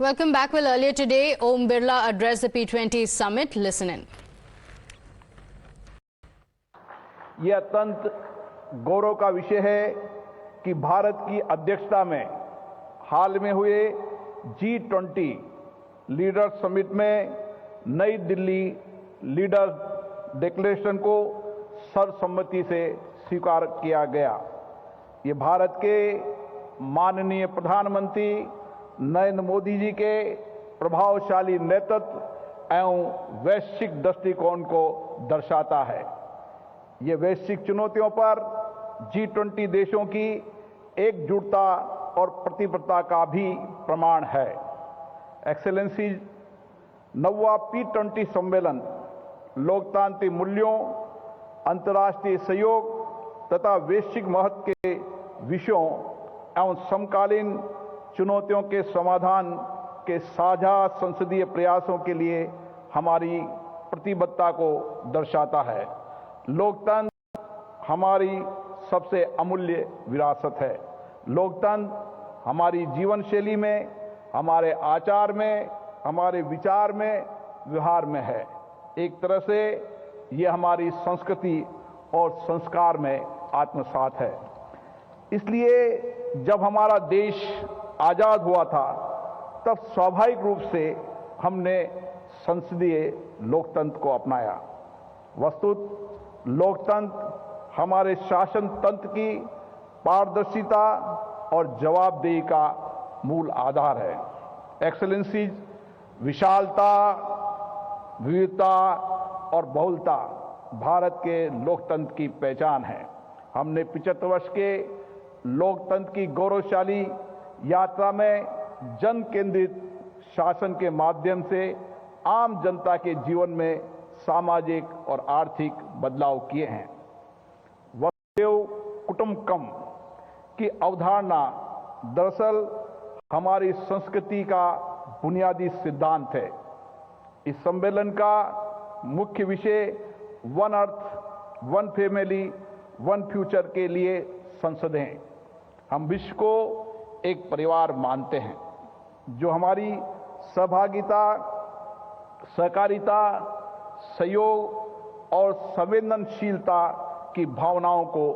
Welcome back. Well, earlier today, Om Birla addressed the P20 summit. Listen in. यह अत्यंत गौरव का विषय है कि भारत की अध्यक्षता में हाल में हुए G20 लीडर्स समिट में नई दिल्ली लीडर्स डिक्लेरेशन को सर्वसम्मति से स्वीकार किया गया। ये भारत के माननीय प्रधानमंत्री नरेंद्र मोदी जी के प्रभावशाली नेतृत्व एवं वैश्विक दृष्टिकोण को दर्शाता है। ये वैश्विक चुनौतियों पर G20 देशों की एकजुटता और प्रतिबद्धता का भी प्रमाण है। एक्सेलेंसी, 9वां P20 सम्मेलन लोकतांत्रिक मूल्यों, अंतर्राष्ट्रीय सहयोग तथा वैश्विक महत्व के विषयों एवं समकालीन चुनौतियों के समाधान के साझा संसदीय प्रयासों के लिए हमारी प्रतिबद्धता को दर्शाता है। लोकतंत्र हमारी सबसे अमूल्य विरासत है। लोकतंत्र हमारी जीवन शैली में, हमारे आचार में, हमारे विचार में, व्यवहार में है। एक तरह से यह हमारी संस्कृति और संस्कार में आत्मसात है। इसलिए जब हमारा देश आजाद हुआ था तब स्वाभाविक रूप से हमने संसदीय लोकतंत्र को अपनाया। वस्तुतः लोकतंत्र हमारे शासन तंत्र की पारदर्शिता और जवाबदेही का मूल आधार है। एक्सेलेंसीज, विशालता, विविधता और बहुलता भारत के लोकतंत्र की पहचान है। हमने 75 वर्ष के लोकतंत्र की गौरवशाली यात्रा में जन केंद्रित शासन के माध्यम से आम जनता के जीवन में सामाजिक और आर्थिक बदलाव किए हैं। वसुधैव कुटुंबकम की अवधारणा दरअसल हमारी संस्कृति का बुनियादी सिद्धांत है। इस सम्मेलन का मुख्य विषय one earth, one family, one future के लिए संसदें। हम विश्व को एक परिवार मानते हैं जो हमारी सहभागिता, सहकारिता, सहयोग और संवेदनशीलता की भावनाओं को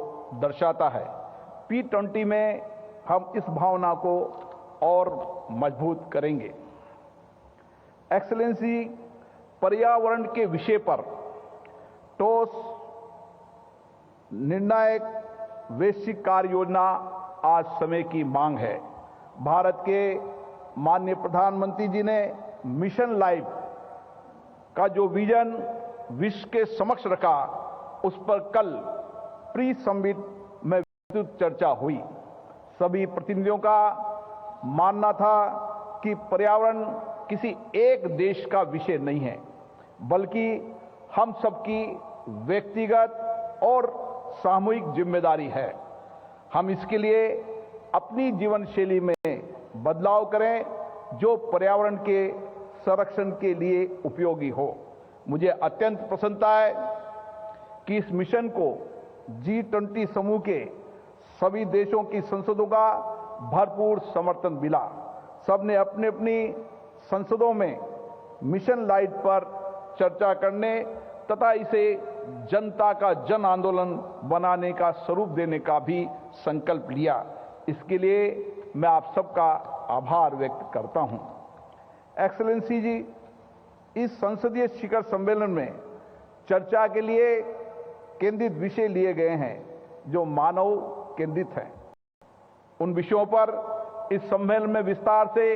दर्शाता है। P20 में हम इस भावना को और मजबूत करेंगे। एक्सेलेंसी, पर्यावरण के विषय पर ठोस निर्णायक वैश्विक कार्य योजना आज समय की मांग है। भारत के माननीय प्रधानमंत्री जी ने मिशन लाइफ का जो विजन विश्व के समक्ष रखा, उस पर कल प्री समिट में विस्तृत चर्चा हुई। सभी प्रतिनिधियों का मानना था कि पर्यावरण किसी एक देश का विषय नहीं है, बल्कि हम सबकी व्यक्तिगत और सामूहिक जिम्मेदारी है। हम इसके लिए अपनी जीवन शैली में बदलाव करें जो पर्यावरण के संरक्षण के लिए उपयोगी हो। मुझे अत्यंत प्रसन्नता है कि इस मिशन को G20 समूह के सभी देशों की संसदों का भरपूर समर्थन मिला। सबने अपनी अपनी संसदों में मिशन लाइफ पर चर्चा करने तथा इसे जनता का जन आंदोलन बनाने का स्वरूप देने का भी संकल्प लिया। इसके लिए मैं आप सबका आभार व्यक्त करता हूं। एक्सेलेंसी जी, इस संसदीय शिखर सम्मेलन में चर्चा के लिए केंद्रित विषय लिए गए हैं जो मानव केंद्रित हैं। उन विषयों पर इस सम्मेलन में विस्तार से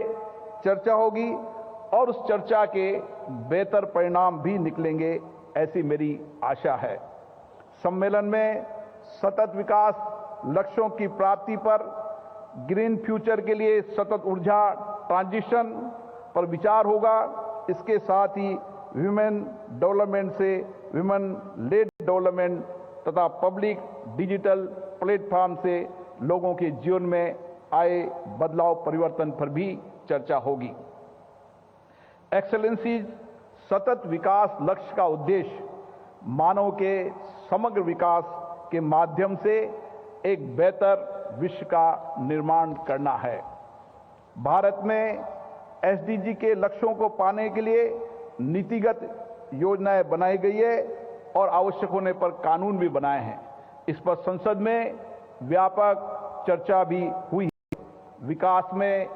चर्चा होगी और उस चर्चा के बेहतर परिणाम भी निकलेंगे, ऐसी मेरी आशा है। सम्मेलन में सतत विकास लक्ष्यों की प्राप्ति पर, ग्रीन फ्यूचर के लिए सतत ऊर्जा ट्रांजिशन पर विचार होगा। इसके साथ ही विमेन डेवलपमेंट से विमेन लेड डेवलपमेंट तथा पब्लिक डिजिटल प्लेटफॉर्म से लोगों के जीवन में आए बदलाव परिवर्तन पर भी चर्चा होगी। एक्सेलेंसी, सतत विकास लक्ष्य का उद्देश्य मानव के समग्र विकास के माध्यम से एक बेहतर विश्व का निर्माण करना है। भारत में एसडीजी के लक्ष्यों को पाने के लिए नीतिगत योजनाएं बनाई गई है और आवश्यक होने पर कानून भी बनाए हैं। इस पर संसद में व्यापक चर्चा भी हुई। विकास में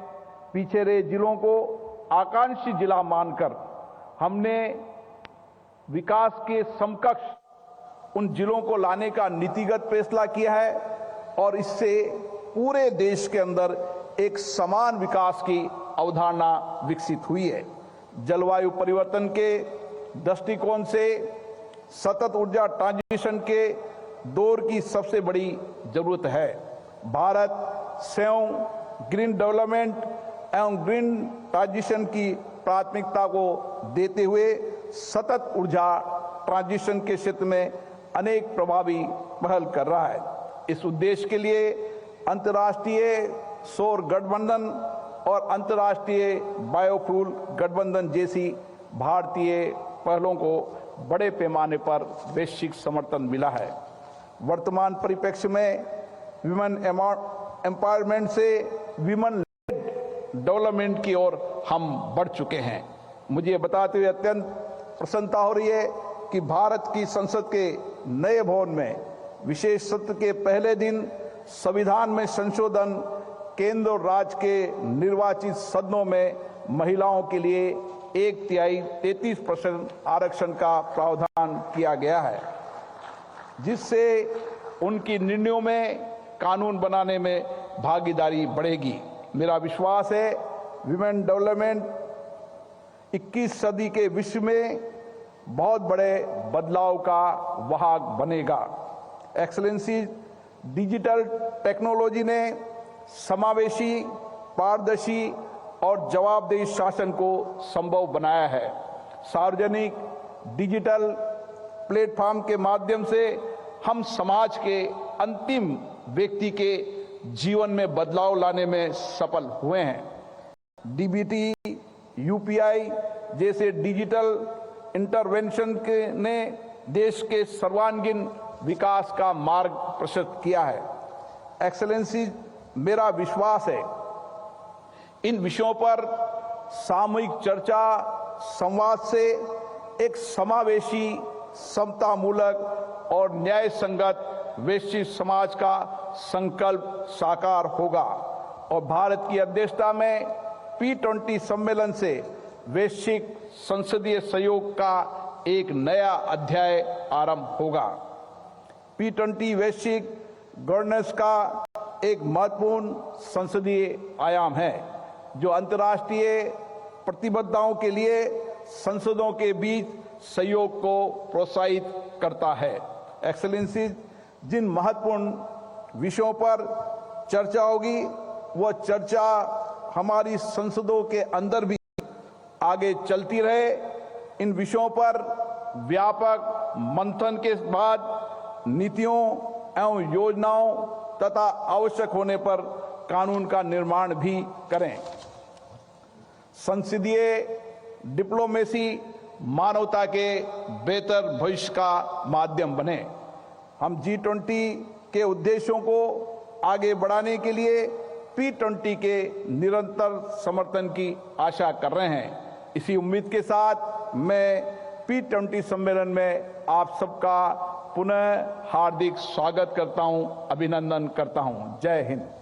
पीछे रहे जिलों को आकांक्षी जिला मानकर हमने विकास के समकक्ष उन जिलों को लाने का नीतिगत फैसला किया है और इससे पूरे देश के अंदर एक समान विकास की अवधारणा विकसित हुई है। जलवायु परिवर्तन के दृष्टिकोण से सतत ऊर्जा ट्रांजिशन के दौर की सबसे बड़ी जरूरत है। भारत स्वयं ग्रीन डेवलपमेंट एवं ग्रीन ट्रांजिशन की प्राथमिकता को देते हुए सतत ऊर्जा ट्रांजिशन के क्षेत्र में अनेक प्रभावी पहल कर रहा है। इस उद्देश्य के लिए अंतर्राष्ट्रीय सौर गठबंधन और अंतर्राष्ट्रीय बायोफ्यूल गठबंधन जैसी भारतीय पहलों को बड़े पैमाने पर वैश्विक समर्थन मिला है। वर्तमान परिप्रेक्ष्य में विमेन एम्पावरमेंट से विमेन डेवलपमेंट की ओर हम बढ़ चुके हैं। मुझे बताते हुए अत्यंत प्रसन्नता हो रही है कि भारत की संसद के नए भवन में विशेष सत्र के पहले दिन संविधान में संशोधन, केंद्र और राज्य के निर्वाचित सदनों में महिलाओं के लिए 1/3 33% आरक्षण का प्रावधान किया गया है, जिससे उनकी निर्णयों में कानून बनाने में भागीदारी बढ़ेगी। मेरा विश्वास है विमेन डेवलपमेंट 21 सदी के विश्व में बहुत बड़े बदलाव का वाहक बनेगा। एक्सेलेंसी, डिजिटल टेक्नोलॉजी ने समावेशी, पारदर्शी और जवाबदेही शासन को संभव बनाया है। सार्वजनिक डिजिटल प्लेटफॉर्म के माध्यम से हम समाज के अंतिम व्यक्ति के जीवन में बदलाव लाने में सफल हुए हैं। डीबीटी, यूपीआई जैसे डिजिटल इंटरवेंशन ने देश के सर्वांगीण विकास का मार्ग प्रशस्त किया है। एक्सेलेंसी, मेरा विश्वास है इन विषयों पर सामूहिक चर्चा, संवाद से एक समावेशी, समतामूलक और न्याय संगत वैश्विक समाज का संकल्प साकार होगा और भारत की अध्यक्षता में P20 सम्मेलन से वैश्विक संसदीय सहयोग का एक नया अध्याय आरंभ होगा। P20 वैश्विक गवर्नेंस का एक महत्वपूर्ण संसदीय आयाम है, जो अंतर्राष्ट्रीय प्रतिबद्धताओं के लिए संसदों के बीच सहयोग को प्रोत्साहित करता है। एक्सेलेंसी, जिन महत्वपूर्ण विषयों पर चर्चा होगी, वह चर्चा हमारी संसदों के अंदर भी आगे चलती रहे। इन विषयों पर व्यापक मंथन के बाद नीतियों एवं योजनाओं तथा आवश्यक होने पर कानून का निर्माण भी करें। संसदीय डिप्लोमेसी मानवता के बेहतर भविष्य का माध्यम बने। हम G20 के उद्देश्यों को आगे बढ़ाने के लिए P20 के निरंतर समर्थन की आशा कर रहे हैं। इसी उम्मीद के साथ मैं P20 सम्मेलन में आप सबका पुनः हार्दिक स्वागत करता हूं, अभिनंदन करता हूं। जय हिंद।